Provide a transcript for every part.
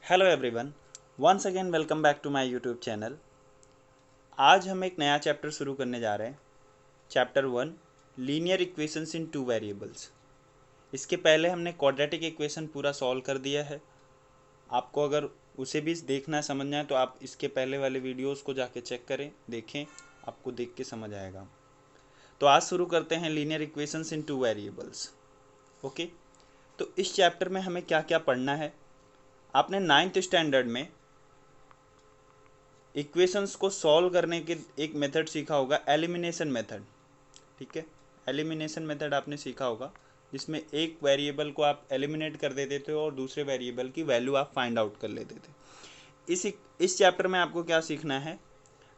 Hello everyone, once again welcome back to my YouTube channel. आज हम एक नया चैप्टर शुरू करने जा रहे हैं। Chapter 1, linear equations in two variables. इसके पहले हमने क्वाड्रेटिक इक्वेशन पूरा सॉल्व कर दिया है। आपको अगर उसे भी देखना समझना है तो आप इसके पहले वाले वीडियोस को जाके चेक करें, देखें, आपको देख के समझ आएगा। तो आज शुरू करते हैं linear equations in two variables. Okay, तो इस चैप्टर में हमें क्या क्या पढ़ना है। आपने 9th स्टैंडर्ड में इक्वेशंस को सॉल्व करने के एक मेथड सीखा होगा, एलिमिनेशन मेथड। ठीक है, एलिमिनेशन मेथड आपने सीखा होगा, जिसमें एक वेरिएबल को आप एलिमिनेट कर देते थे और दूसरे वेरिएबल की वैल्यू आप फाइंड आउट कर लेते थे। इस चैप्टर में आपको क्या सीखना है,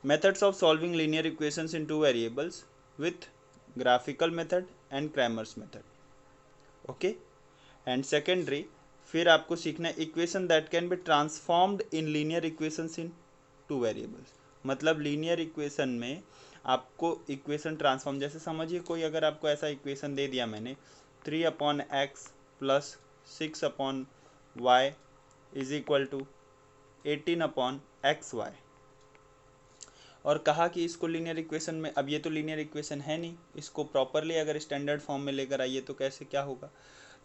methods of solving linear equations in two variables with graphical method and Cramer's method. Okay, and secondary फिर आपको सीखना है equation that can be transformed in linear equations in two variables. मतलब लीनियर इक्वेशन में आपको इक्वेशन ट्रांसफॉर्म, जैसे समझिए कोई अगर आपको ऐसा इक्वेशन दे दिया मैंने 3/x plus 6/y is equal to 18/xy, और कहा कि इसको लीनियर इक्वेशन में, अब ये तो लीनियर इक्वेशन है नहीं, इसको प्रॉपरली अगर स्टैंडर्ड फॉर्म में लेकर आइए तो कैसे क्या होगा।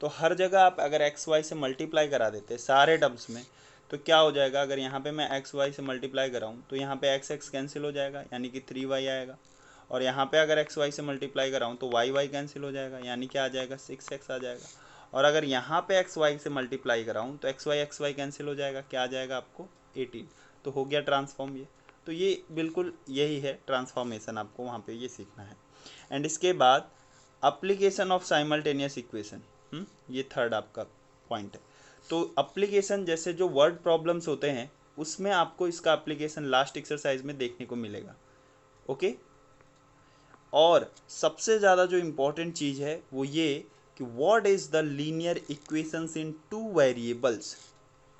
तो हर जगह आप अगर एक्स वाई से मल्टीप्लाई करा देते सारे टर्म्स में, तो क्या हो जाएगा, अगर यहाँ पे मैं एक्स वाई से मल्टीप्लाई कराऊँ तो यहाँ पे एक्स एक्स कैंसिल हो जाएगा, यानी कि 3y आएगा। और यहाँ पे अगर एक्स वाई से मल्टीप्लाई कराऊँ तो वाई वाई कैंसिल हो जाएगा, यानी क्या आ जाएगा, 6x आ जाएगा। और अगर यहाँ पे एक्स वाई से मल्टीप्लाई कराऊँ तो एक्स वाई कैंसिल हो जाएगा, क्या आ जाएगा आपको 18। तो हो गया ट्रांसफॉर्म ये। तो ये बिल्कुल यही है ट्रांसफॉर्मेशन, आपको वहाँ पे ये सीखना है। एंड इसके बाद अप्लीकेशन ऑफ साइमल्टेनियस इक्वेशन, ये थर्ड आपका पॉइंट है। तो अप्लीकेशन, जैसे जो वर्ड प्रॉब्लम्स होते हैं उसमें आपको इसका एप्लीकेशन लास्ट एक्सरसाइज में देखने को मिलेगा। ओके, और सबसे ज़्यादा जो इम्पोर्टेंट चीज़ है वो ये कि what is the linear equations in two variables.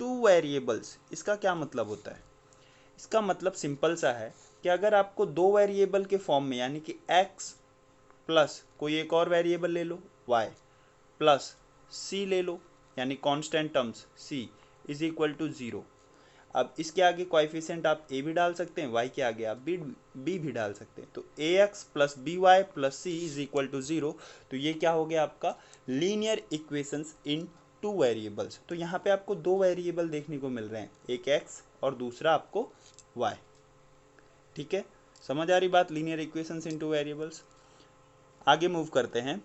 Two variables, इसका क्या मतलब होता है। इसका मतलब सिंपल सा है कि अगर आपको दो वेरिएबल के फॉर्म में, यानी कि x प्लस कोई एक और वेरिएबल ले लो y प्लस c ले लो, यानी constant terms c is equal to 0। अब इसके आगे कोएफिशिएंट आप a भी डाल सकते हैं, y के आगे आप b भी डाल सकते हैं। तो ax plus B Y plus c is equal to 0। तो ये क्या हो गया आपका linear equations in two variables. तो यहाँ पे आपको दो वेरिएबल देखने को मिल रहे हैं, एक x और दूसरा आपको y। ठीक है, समझ आ रही बात, linear equations in two variables. आगे मूव करते हैं।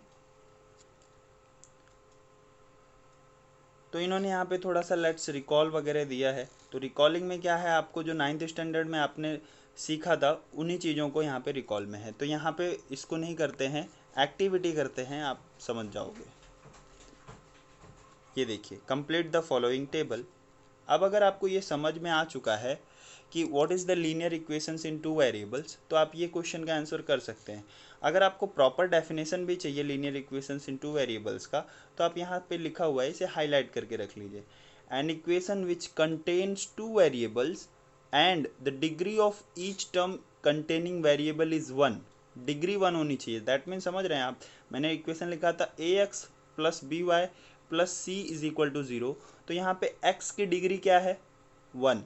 तो इन्होंने यहाँ पे थोड़ा सा लेट्स रिकॉल वगैरह दिया है। तो रिकॉलिंग में क्या है, आपको जो 9th स्टैंडर्ड में आपने सीखा था उन्हीं चीज़ों को यहाँ पे रिकॉल में है। तो यहाँ पे इसको नहीं करते हैं, एक्टिविटी करते हैं, आप समझ जाओगे। ये देखिए, कंप्लीट द फॉलोइंग टेबल। अब अगर आपको ये समझ में आ चुका है कि what is the linear equations in two variables, तो आप ये क्वेश्चन का आंसर कर सकते हैं। अगर आपको प्रॉपर डेफिनेशन भी चाहिए linear equations in two variables का, तो आप यहाँ पे लिखा हुआ है, इसे हाईलाइट करके रख लीजिए। An equation which contains two variables and the degree of each term containing variable is 1। Degree 1 होनी चाहिए, दैट मीन समझ रहे हैं आप। मैंने इक्वेशन लिखा था A X plus B Y plus C is equal to 0। तो यहाँ पे x की डिग्री क्या है, 1।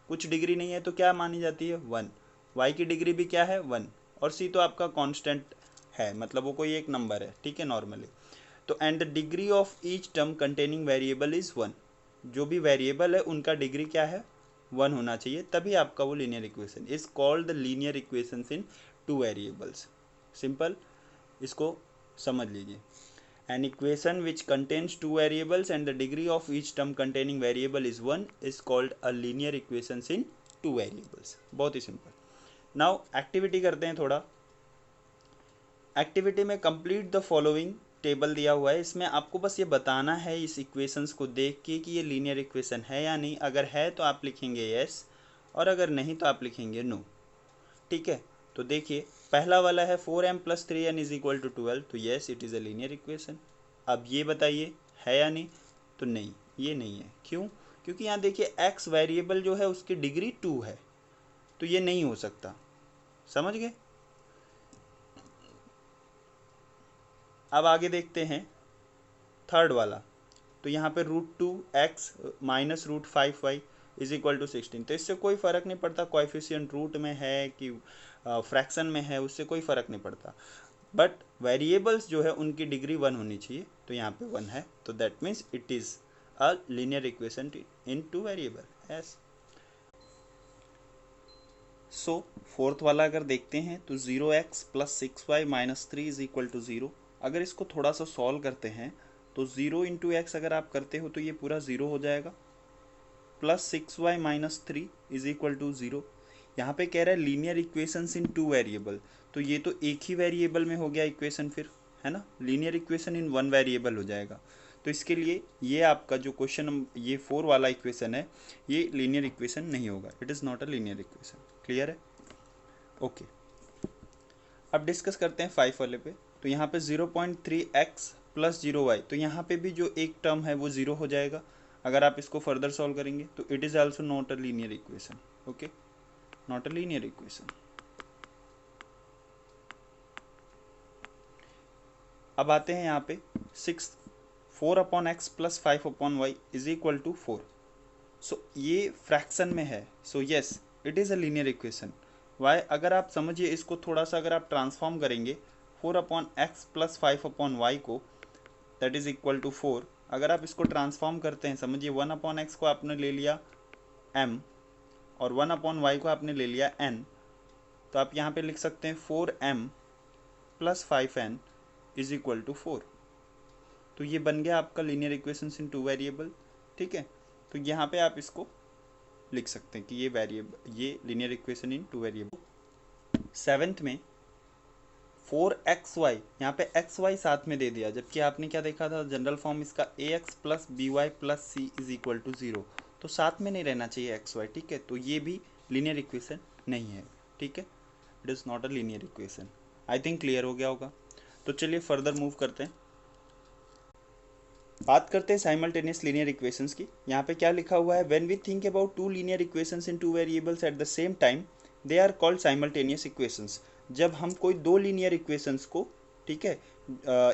कुछ डिग्री नहीं है तो क्या मानी जाती है, 1। y की डिग्री भी क्या है, 1। और c तो आपका कांस्टेंट है, मतलब वो कोई एक नंबर है, ठीक है, नॉर्मली। तो and the degree of each term containing variable is 1। जो भी वेरिएबल है उनका डिग्री क्या है, 1 होना चाहिए, तभी आपका वो linear equation is called the linear equation in two variables. Simple, इसको समझ लीजिए। An equation which contains two variables and the degree of each term containing variable is 1 is called a linear equations in two variables। बहुत ही simple. Now activity करते हैं थोड़ा। Activity में complete the following table दिया हुआ है, इसमें आपको बस ये बताना है इस इक्वेशंस को देख के कि ये लीनियर इक्वेशन है या नहीं। अगर है तो आप लिखेंगे यस, और अगर नहीं तो आप लिखेंगे नो। ठीक है, तो देखिए पहला वाला है 4m plus 3n is equal to 12, तो yes it is a linear equation. अब ये बताइए है या नहीं, तो नहीं, ये नहीं है। क्यों, क्योंकि यहाँ देखिए x वेरिएबल जो है उसकी डिग्री 2 है, तो ये नहीं हो सकता। समझ गए। अब आगे देखते हैं थर्ड वाला। तो यहाँ पे √2x minus √5y is equal to 16। तो इससे कोई फ़र्क नहीं पड़ता कोएफिशिएंट रूट में है कि फ्रैक्शन में है, उससे कोई फ़र्क नहीं पड़ता, बट वेरिएबल्स जो है उनकी डिग्री 1 होनी चाहिए। तो यहाँ पे 1 है, तो that means it is a linear equation in 2 variable. Yes. So fourth वाला अगर देखते हैं तो 0x plus 6y minus 3 is equal to 0। अगर इसको थोड़ा सा सॉल्व करते हैं तो 0 इंटू एक्स अगर आप करते हो तो ये पूरा 0 हो जाएगा, plus 6y minus 3 is equal to 0। यहाँ पे कह रहा है लीनियर इक्वेशंस इन 2 वेरिएबल, तो ये तो एक ही वेरिएबल में हो गया इक्वेशन फिर, है ना, लीनियर इक्वेशन इन 1 वेरिएबल हो जाएगा। तो इसके लिए ये आपका जो क्वेश्चन ये 4 वाला इक्वेशन है ये लीनियर इक्वेशन नहीं होगा, it is not a linear equation. Clear है? ओके। अब डिस्कस करते हैं 5 वाले पे। तो यहाँ पे 0.3x प्लस 0y, तो यहाँ पे भी जो एक टर्म है वो 0 हो जाएगा अगर आप इसको फर्दर सॉल्व करेंगे। तो it is also not a linear equation. Okay, not a linear equation. अब आते हैं यहाँ पे 4/x plus 5/y is equal to 4। So ये फ्रैक्शन में है, so yes it is a linear equation. Why, अगर आप समझिए इसको थोड़ा सा अगर आप ट्रांसफॉर्म करेंगे 4/x प्लस 5/y को, दैट इज इक्वल टू 4। अगर आप इसको ट्रांसफॉर्म करते हैं, समझिए 1/x को आपने ले लिया m और 1/y को आपने ले लिया n, तो आप यहाँ पे लिख सकते हैं 4m plus 5n is equal to 4। तो ये बन गया आपका लीनियर इक्वेशन इन 2 वेरिएबल। ठीक है, तो यहाँ पे आप इसको लिख सकते हैं कि ये वेरिएबल, ये linear equation in 2 variable. 7th में 4xy, यहाँ पे xy साथ में दे दिया, जबकि आपने क्या देखा था जनरल फॉर्म इसका ax plus by plus c is equal to 0, तो साथ में नहीं रहना चाहिए xy। ठीक है, तो ये भी लीनियर इक्वेशन नहीं है। ठीक है, it is not a linear equation. I think clear हो गया होगा। तो चलिए फर्दर मूव करते हैं, बात करते हैं साइमल्टेनियस लीनियर इक्वेशंस की। यहाँ पे क्या लिखा हुआ है, when we think about 2 linear equations in 2 variables at the same time they are called simultaneous equations. जब हम कोई 2 लीनियर इक्वेशंस को, ठीक है,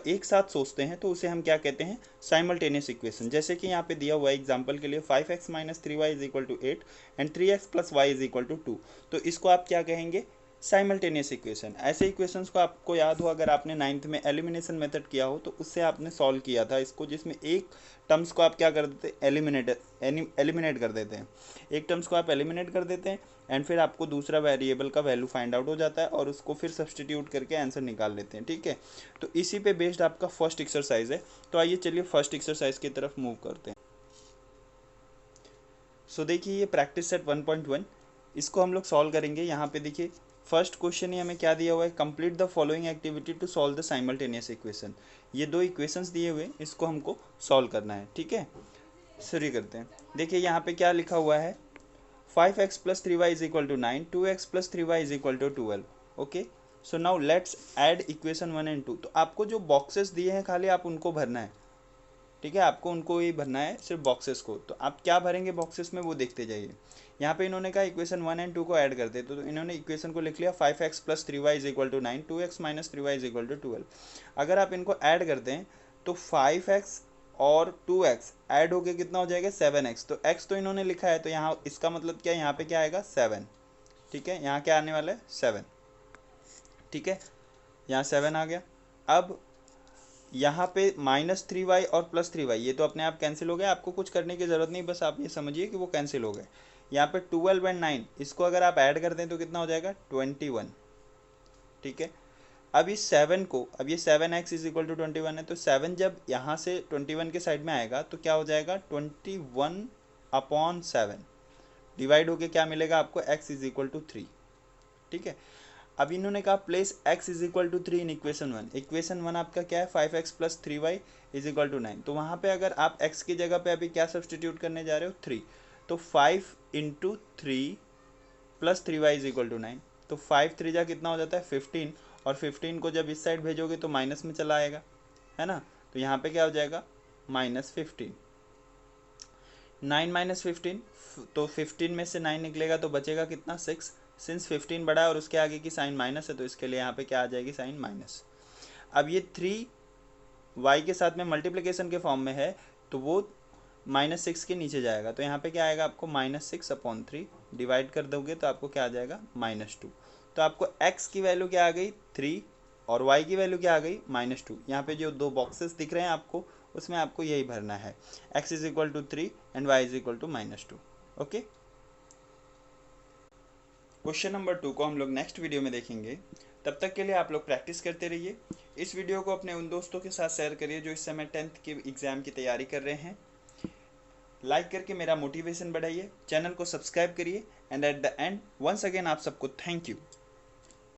एक साथ सोचते हैं तो उसे हम क्या कहते हैं, साइमल्टेनियस इक्वेशन। जैसे कि यहाँ पे दिया हुआ है एग्जांपल के लिए 5x minus 3y is equal to 8 and 3x plus Y is equal to 2, तो इसको आप क्या कहेंगे, साइमल्टेनियस इक्वेशन। ऐसे इक्वेशंस को आपको याद हो, अगर आपने 9th में एलिमिनेशन मेथड किया हो तो उससे आपने सॉल्व किया था इसको, जिसमें एक टर्म्स को आप क्या कर देते, एलिमिनेट कर देते हैं। एक टर्म्स को आप एलिमिनेट कर देते हैं एंड फिर आपको दूसरा वेरिएबल का वैल्यू फाइंड आउट हो जाता है और उसको फिर सब्सटीट्यूट करके आंसर निकाल लेते हैं। ठीक है, तो इसी पे बेस्ड आपका फर्स्ट एक्सरसाइज है। तो आइए चलिए फर्स्ट एक्सरसाइज की तरफ मूव करते हैं। सो देखिए ये प्रैक्टिस सेट 1.1, इसको हम लोग सॉल्व करेंगे। यहाँ पे देखिए फर्स्ट क्वेश्चन ही हमें क्या दिया हुआ है, complete the following activity to solve the simultaneous equation. ये 2 इक्वेशंस दिए हुए, इसको हमको सॉल्व करना है। ठीक है, शुरू करते हैं। देखिए यहाँ पे क्या लिखा हुआ है, 5x plus 3y is equal to 9, 2x plus 3y is equal to 12। Okay, so now let's add equation 1 and 2। तो आपको जो बॉक्सेस दिए हैं खाली आप उनको भरना है। ठीक है, आपको उनको ही भरना है, सिर्फ बॉक्सेस को। तो आप क्या भरेंगे बॉक्सेस में वो देखते जाइए। यहाँ पे इन्होंने कहा इक्वेशन 1 एंड 2 को ऐड कर दे, तो इन्होंने इक्वेशन को लिख लिया 5x plus 3y is equal to 9, 2x minus 3y is equal to 12। अगर आप इनको ऐड करते हैं तो 5x और 2x ऐड होके कितना हो जाएगा, 7x। तो x तो इन्होंने लिखा है, तो यहाँ इसका मतलब क्या, यहाँ पे क्या आएगा, 7। ठीक है, यहाँ क्या आने वाला है, 7। ठीक है, यहाँ 7 आ गया। अब यहाँ पे -3y और +3y ये तो अपने आप कैंसिल हो गया, आपको कुछ करने की ज़रूरत नहीं, बस आप ये समझिए कि वो कैंसिल हो गए। यहाँ पे 12 एंड 9 इसको अगर आप ऐड कर दें तो कितना हो जाएगा, 21। ठीक है, अब इस 7 को, अब ये 7x इज इक्वल टू 21 है, तो 7 जब यहाँ से 21 के साइड में आएगा तो क्या हो जाएगा, 21/7 डिवाइड होके क्या मिलेगा आपको, x इज इक्वल टू 3। ठीक है, अब इन्होंने कहा place x is equal to 3 in equation 1। Equation 1 आपका क्या है, 5x plus 3y is equal to 9। तो वहाँ पे अगर आप x की जगह पे अभी क्या सब्सटीट्यूट करने जा रहे हो, 3, तो 5 into 3 plus 3y is equal to 9। तो 5 3 जा कितना हो जाता है, 15, और 15 को जब इस साइड भेजोगे तो माइनस में चला आएगा, है ना। तो यहाँ पे क्या हो जाएगा, -15। 9 माइनस 15, तो 15 में से 9 निकलेगा तो बचेगा कितना, 6। सिंस 15 बड़ा है और उसके आगे की साइन माइनस है, तो इसके लिए यहाँ पे क्या आ जाएगी, साइन माइनस। अब ये 3 y के साथ में मल्टीप्लिकेशन के फॉर्म में है, तो वो -6 के नीचे जाएगा। तो यहाँ पे क्या आएगा आपको -6/3, डिवाइड कर दोगे तो आपको क्या आ जाएगा -2। तो आपको x की वैल्यू क्या आ गई 3 और y की वैल्यू क्या आ गई -2। यहाँ पे जो दो बॉक्सेस दिख रहे हैं आपको, उसमें आपको यही भरना है, x = 3 and y = -2। Okay, question number 2 को हम लोग नेक्स्ट वीडियो में देखेंगे। तब तक के लिए आप लोग प्रैक्टिस करते रहिए। इस वीडियो को अपने उन दोस्तों के साथ शेयर करिए जो इस समय 10th के एग्ज़ाम की तैयारी कर रहे हैं। लाइक करके मेरा मोटिवेशन बढ़ाइए, चैनल को सब्सक्राइब करिए and at the end once again आप सबको थैंक यू।